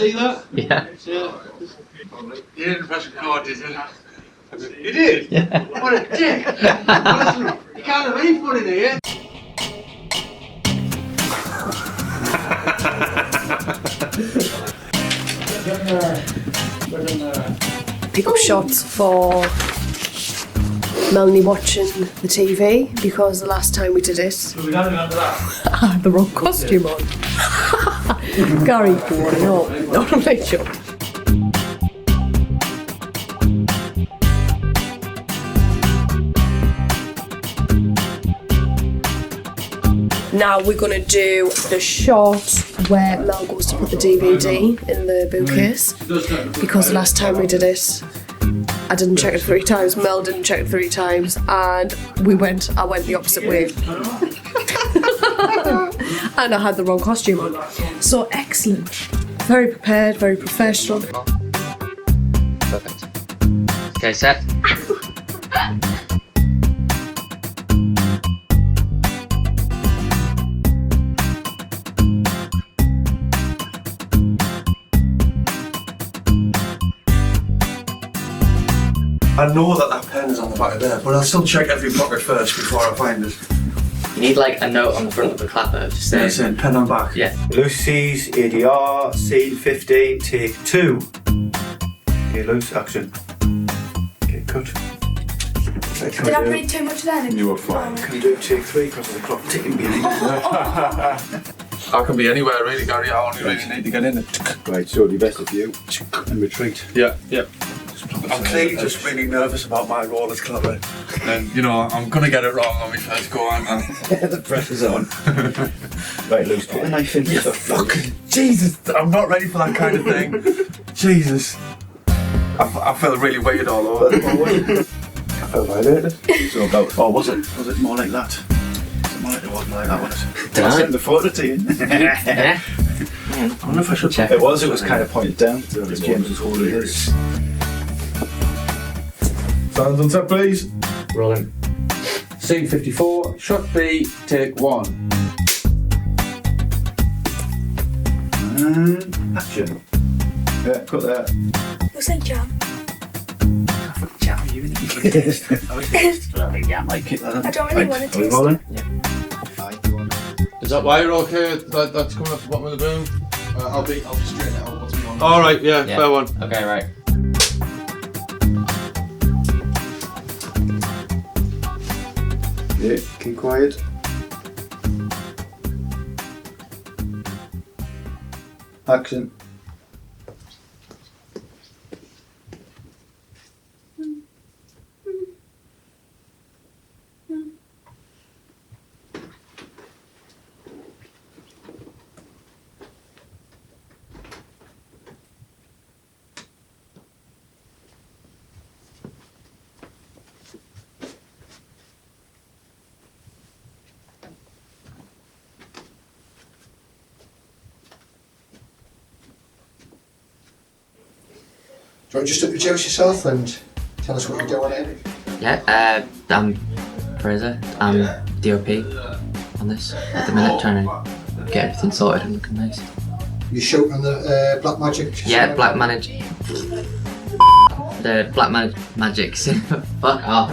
see that? Yeah. Yeah. You didn't press record, did you? You did? Yeah. What a dick! Listen, you can't have any fun in here. Pick up shots for Melanie watching the TV because the last time we did it, We don't remember that. I had the wrong costume on. Gary, you want to know? Not a picture. Now we're going to do the shot where Mel goes to put the DVD in the bookcase because the last time we did it I didn't check it 3 times, Mel didn't check it 3 times, and I went the opposite way. And I had the wrong costume on. So excellent. Very prepared, very professional. Perfect. Okay, set. I know that pen is on the back of there, but I'll still check every pocket first before I find it. You need like a note on the front of the clapper, just saying. It's in pen on back. Yeah. Lucy's ADR, scene 15, take 2. Okay, Luce, action. Okay, cut. Right, Did I breathe too much then? You were fine. Can you do take 3 because of the clock ticking behind? I can be anywhere really, Gary. I only really need to get in it. Right, so the best of you and retreat. Yeah, yeah. I'm clearly just really nervous about my role as clapper. And, you know, I'm going to get it wrong on my first go, aren't I? The pressure's on. Right, Luce, put the knife in. Yeah, fucking Jesus, I'm not ready for that kind of thing. Jesus. I feel really weird all over. I felt violated. So about, or was it more like that? More like it wasn't like that, was it? I sent the photo to you. Yeah. I wonder if I should check. It was kind of pointed down. James was holding his. Sounds on set, please. Rolling. Scene 54, shot B, take 1. And action. Yeah, cut there. Looks like jam. Jam you in the like it. I don't really want to Are we taste rolling? it. Is that why you're okay? That's coming off the bottom of the boom? I'll be straight out. What's me on? Alright, yeah, fair one. Okay, right. Yeah, keep quiet. Action. Do you want to just introduce yourself and tell us what you're doing here? Yeah, I'm Fraser. I'm DOP on this at the minute, trying to get everything sorted and looking nice. You shoot on the Black Magic? Yeah, Black Magic. The Black Magic Cinema. Fuck off.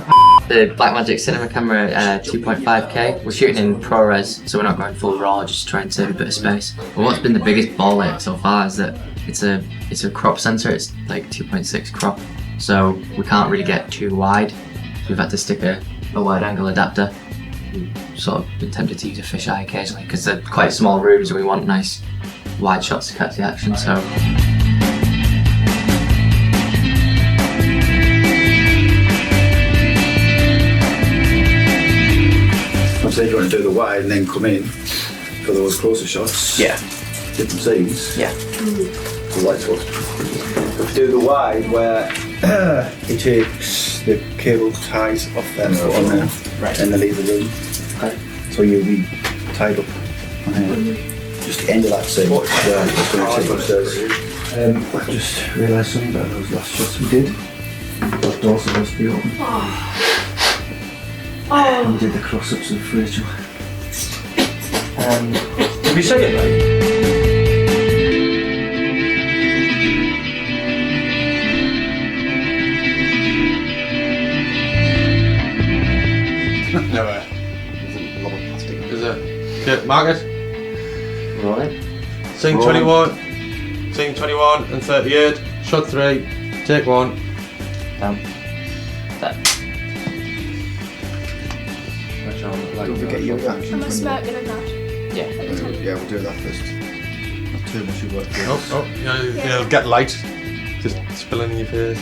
The Black Magic Cinema camera 2.5K. We're shooting in ProRes, so we're not going full RAW, just trying to save a bit of space. But what's been the biggest ball ache so far is that it's a crop sensor. It's like 2.6 crop, so we can't really get too wide. We've had to stick a wide angle adapter. We've sort of been tempted to use a fisheye occasionally because they're quite small rooms and we want nice wide shots to catch the action. So. So you want to do the wide and then come in for those closer shots. Yeah. Different scenes. Yeah. The lights off. If you do the wide where he takes the cable ties off there and put on there, Right. and they leave the room. Okay. So you'll be tied up on here. Just the end of that scene. That's when you take upstairs. I just realised something about those last shots we did. That door's supposed to be open. And we did the cross-ups of Rachel. Did we say it right? Never. There's a lot of plastic. Is it? Okay, Marcus. Rolling. Scene 21. Scene 21 and 38. Shot 3. Take 1. Down. That. Don't forget your reactions. Am I when smirking and that? Yeah. yeah, we'll do that first. Not too much of work. Oh, yeah, it'll get light. Just spilling in your face.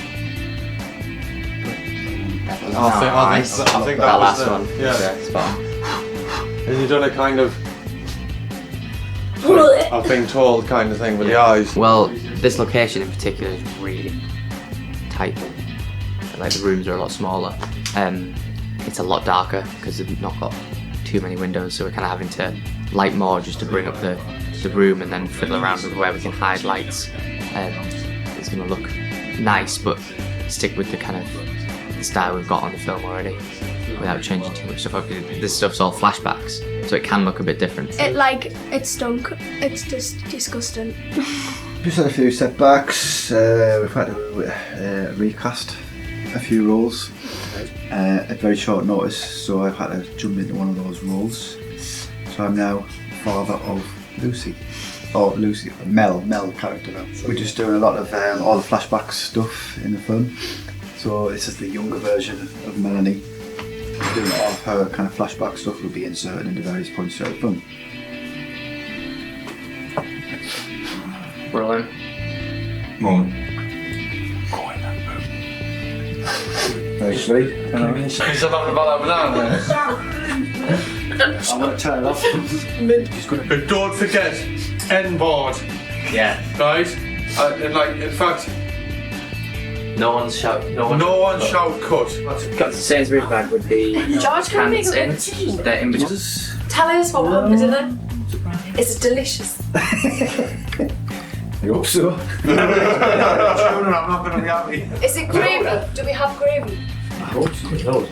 Oh, I think that that was last the- one. yeah. Spot on. And you've done a kind of I've been told kind of thing with the eyes. Well, this location in particular is really tight. Like the rooms are a lot smaller. It's a lot darker because they've not got too many windows, so we're kind of having to light more just to bring up the room and then fiddle around with where we can hide lights. It's going to look nice, but stick with the kind of style we've got on the film already without changing too much stuff. Obviously, this stuff's all flashbacks, so it can look a bit different. It stunk. It's just disgusting. Just had a few setbacks. We've had to recast a few roles at very short notice, so I've had to jump into one of those roles. So I'm now father of Lucy. Or Lucy, Mel character now. We're just doing a lot of all the flashback stuff in the film. So this is the younger version of Melanie. We're doing all of her kind of flashback stuff will be inserted into various points throughout the film. Rolling. Very sweet. He's about that banana. I'm going to turn it off. But don't forget, N-board, Yeah. right? And like, in fact, No one's shout. no one shout cut. Sainsbury's bag would be George, can we make a cans tea? in. They're in between. Tell us what we're having for dinner. It's delicious. I hope so. I'm not going to be happy. Is it gravy? Do we have gravy? I hope so.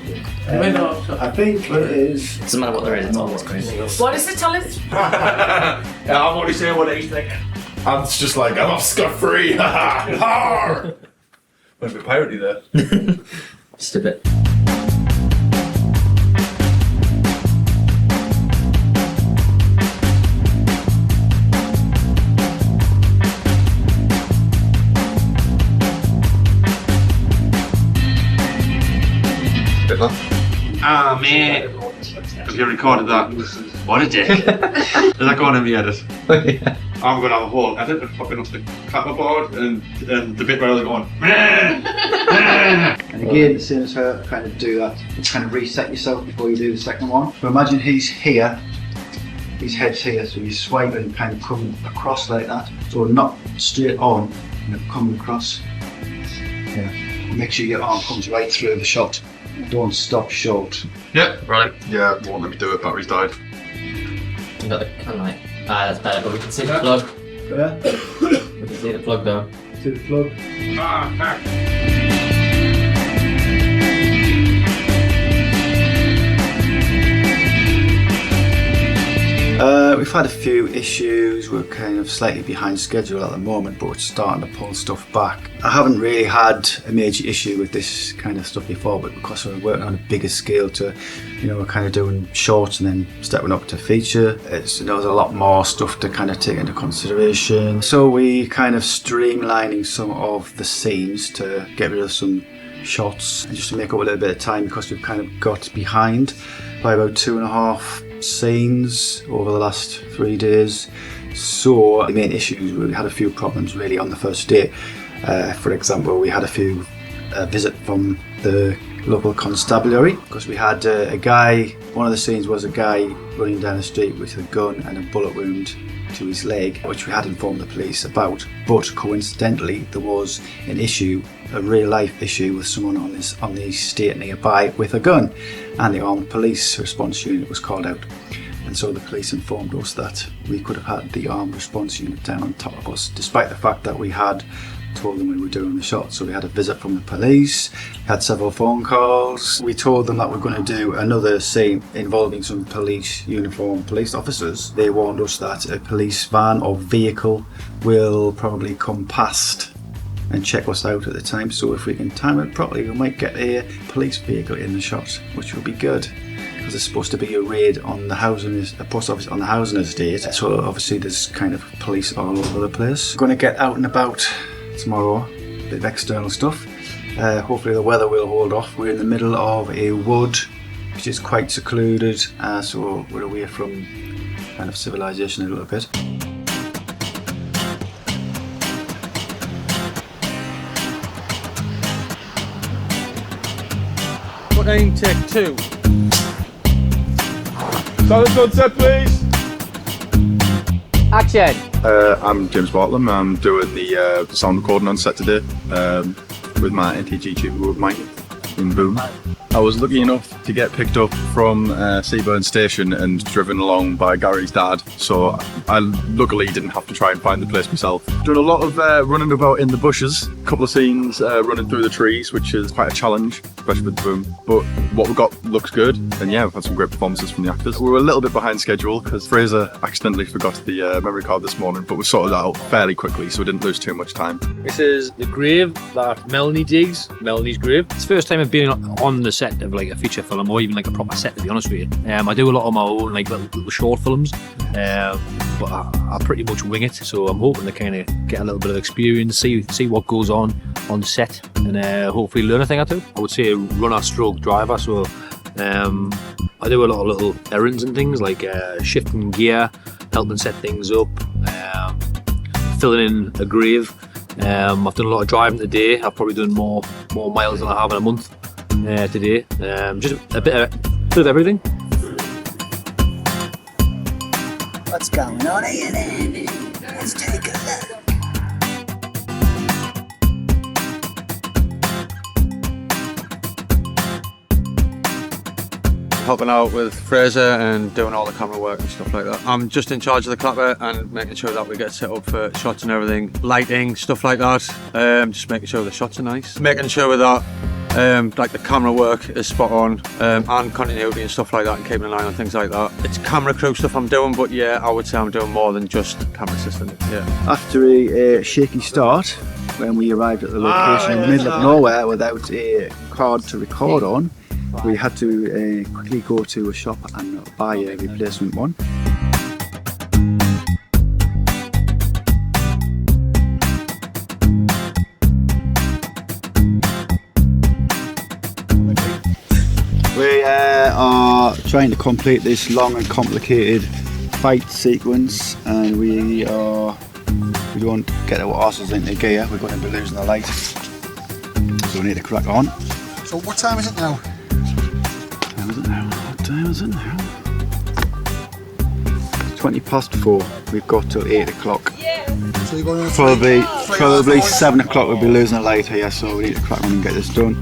I think it is. Doesn't matter what there is, it's always crazy. What is it, tell us? Yeah, I'm only saying what he's thinking. I'm just like, I'm off scot-free. Might be piratey there. Just a bit. Ah, mate. Have you recorded that? What a dick. Is that going in the edit? Yeah. I'm going to have a whole edit of fucking up the clapperboard and the bit where they're going. And again, as soon as her kind of do that, you kind of reset yourself before you do the second one. So imagine he's here, his head's here, so you swipe and kind of come across like that. So not straight on, and coming across. Yeah. Make sure your arm comes right through the shot. Don't stop short. Yep. Right. Yeah, won't let me do it, battery's died. You got the can light. Ah, that's better, but we can see the plug. Yeah. We can see the plug though. To the plug. We've had a few issues. We're kind of slightly behind schedule at the moment, but we're starting to pull stuff back. I haven't really had a major issue with this kind of stuff before, but because we're working on a bigger scale to, we're kind of doing shorts and then stepping up to feature, there's a lot more stuff to kind of take into consideration. So we kind of streamlining some of the scenes to get rid of some shots and just to make up a little bit of time because we've kind of got behind by about 2.5 scenes over the last 3 days. So the main issues, we had a few problems really on the first day. For example, we had a few visit from the local constabulary because we had a guy, one of the scenes was a guy running down the street with a gun and a bullet wound to his leg, which we had informed the police about, but coincidentally there was an issue, a real life issue with someone on the estate nearby with a gun, and the armed police response unit was called out. And so the police informed us that we could have had the armed response unit down on top of us, despite the fact that we had told them we were doing the shot. So we had a visit from the police, had several phone calls. We told them that we're going to do another scene involving some uniformed police officers. They warned us that a police van or vehicle will probably come past and check us out at the time. So if we can time it properly, we might get a police vehicle in the shot, which will be good. Because there's supposed to be a raid on the post office on the housing estate, so obviously there's kind of police all over the place. Going to get out and about tomorrow, a bit of external stuff. Hopefully the weather will hold off. We're in the middle of a wood, which is quite secluded, so we're away from kind of civilization a little bit. Aim, take 2. Solid sunset, please. Action! I'm James Bartlam. I'm doing the sound recording on set today with my NTG tuber with Mike in Boom. I was lucky enough to get picked up from Seaburn Station and driven along by Gary's dad, so I luckily didn't have to try and find the place myself. Done a lot of running about in the bushes, a couple of scenes running through the trees, which is quite a challenge, especially with the Boom. But what we've got looks good, and yeah, we've had some great performances from the actors. We were a little bit behind schedule because Fraser accidentally forgot the memory card this morning, but we sorted that out fairly quickly, so we didn't lose too much time. This is the grave that Melanie digs, Melanie's grave. It's the first time I've been on the set of like a feature film or even like a proper set, to be honest with you. I do a lot on my own, like little short films, but I pretty much wing it, so I'm hoping to kind of get a little bit of experience, see what goes on set, and hopefully learn a thing or two. I would say runner stroke driver, so I do a lot of little errands and things like shifting gear, helping set things up, filling in a grave. I've done a lot of driving today. I've probably done more miles than I have in a month today. Just a bit of everything. What's going on here then? Let's take a look. Helping out with Fraser and doing all the camera work and stuff like that. I'm just in charge of the clapper and making sure that we get set up for shots and everything, lighting, stuff like that. Just making sure the shots are nice. Making sure that like the camera work is spot on, and continuity and stuff like that, and keeping an eye on things like that. It's camera crew stuff I'm doing, but yeah, I would say I'm doing more than just camera assistant. Yeah. After a shaky start, when we arrived at the location in the middle of nowhere without a card to record on, we had to quickly go to a shop and buy a replacement one. We are trying to complete this long and complicated fight sequence, and we don't get our arses into gear, we're going to be losing the light, so we need to crack on. So what time is it now? What time is it now? 4:20. We've got till 8 o'clock. So you're going on Probably 7 o'clock we'll be losing the light here, so we need to crack on and get this done.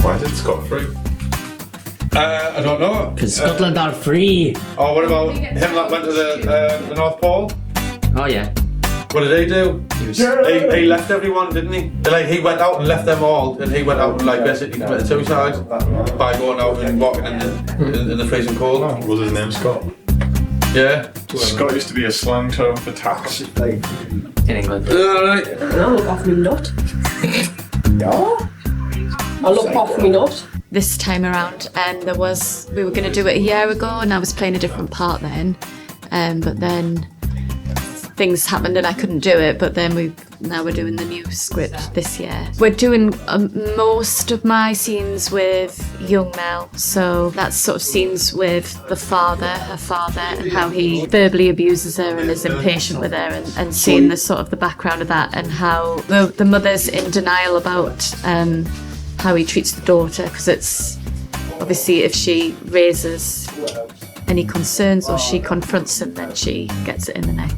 Why is it scot-free? I don't know. Because Scotland are free. Oh, what about him that went to the North Pole? Oh yeah. What did he do? He left everyone, didn't he? Like, he went out and left them all, and he went out and like basically committed suicide by going out and walking in the freezing cold. Was his name Scott? Yeah. Scott used to be a slang term for tax. In England. Right. No, look off me nut. No. I look off me nut. This time around, and we were going to do it a year ago, and I was playing a different part then, but then things happened and I couldn't do it. But then now we're doing the new script this year. We're doing most of my scenes with young Mel, so that's sort of scenes with her father, and how he verbally abuses her and is impatient with her, and seeing the sort of the background of that, and how the mother's in denial about how he treats the daughter, because it's obviously if she raises any concerns or she confronts him, then she gets it in the neck.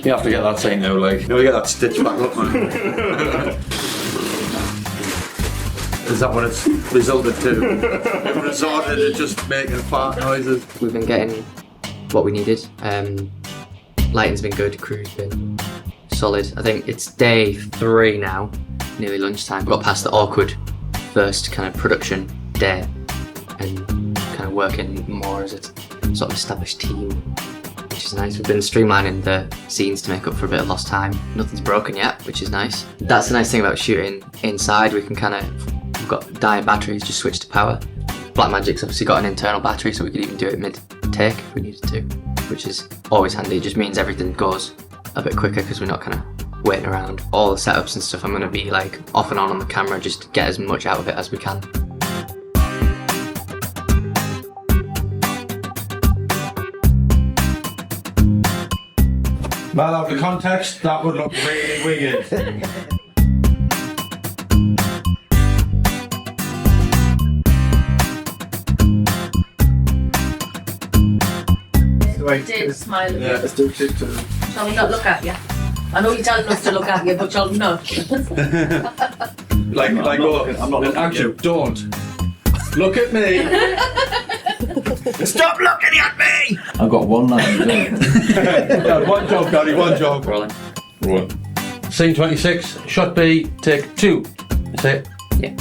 You have to get that thing now, like. You get that stitch back up, man. Is that what it's resulted to? It resorted to just making fart noises. We've been getting what we needed. Lighting's been good, crew's been solid. I think it's day 3 now, nearly lunchtime. Got past the awkward first kind of production day and kind of working more as a sort of established team, which is nice. We've been streamlining the scenes to make up for a bit of lost time. Nothing's broken yet, which is nice. That's the nice thing about shooting inside. We can kind of, we've got dying batteries, just switch to power. Blackmagic's obviously got an internal battery, so we could even do it mid-take if we needed to, which is always handy. It just means everything goes a bit quicker because we're not kind of waiting around. All the setups and stuff I'm going to be like off and on the camera just to get as much out of it as we can. Well, out of context, that would look really weird. Did smile. Yeah, let's do 2 2. Shall we not look at you? I know you're telling us to look at you, but shall we not? In action, don't. Look at me. Stop looking at me! I've got one line. Yeah, one job, Gary, one job. Rolling. Scene 26, shot B, take 2. That's it. Yeah.